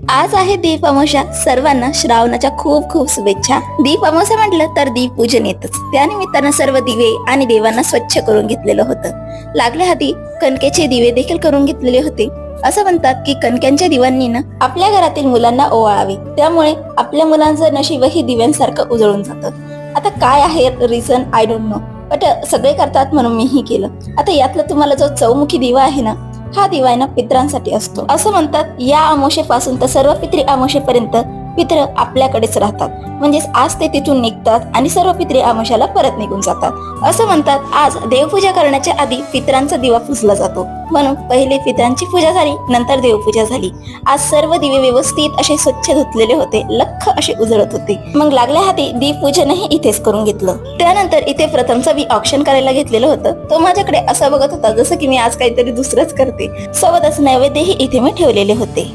आज आहे दीप अमावस्या. सर्वांना श्रावणाच्या खूप खूप शुभेच्छा. दीप अमावस्या म्हटलं तर दीप पूजन येतच. त्यानिमित्तानं सर्व दिवे आणि देवांना स्वच्छ करून घेतलेलं होतं. लागल्या हाती कणकेचे दिवे देखील करून घेतलेले होते. असं म्हणतात की कणक्यांच्या दिव्यांनी ना आपल्या घरातील मुलांना ओवाळावे, त्यामुळे आपल्या मुलांचं नशीबही दिव्यांसारखं उजळून जातं. आता काय आहे reason I don't know, but सगळे करतात म्हणून मीही केलं. आता यातला तुम्हाला जो चौमुखी दिवा आहे ना, हा दिवा आहे ना पित्रांसाठी असतो. असं म्हणतात या अमावस्येपासून तर सर्व पितृ अमावस्येपर्यंत पित्र आपल्याकडेच राहतात. म्हणजेच आज ते तिथून निघतात आणि सर्व पितृ अमावस्याला परत निघून जातात. असं म्हणतात आज देवपूजा करण्याच्या आधी पित्रांचा दिवा पुजला जातो, म्हणून पहिले पित्रांची पूजा झाली, नंतर देवपूजा झाली. आज सर्व दिवे व्यवस्थित असे स्वच्छ धुतलेले होते, लख्ख असे उजळत होते. मग लागल्या हाती दीपपूजनही इथेच करून घेतलं. त्यानंतर इथे प्रथमचा बी ऑप्शन करायला घेतलेलं होतं. तो माझ्याकडे असं बघत होता जसं की मी आज काहीतरी दुसरंच करते. सोबतच नैवेद्यही इथे मी ठेवलेले होते.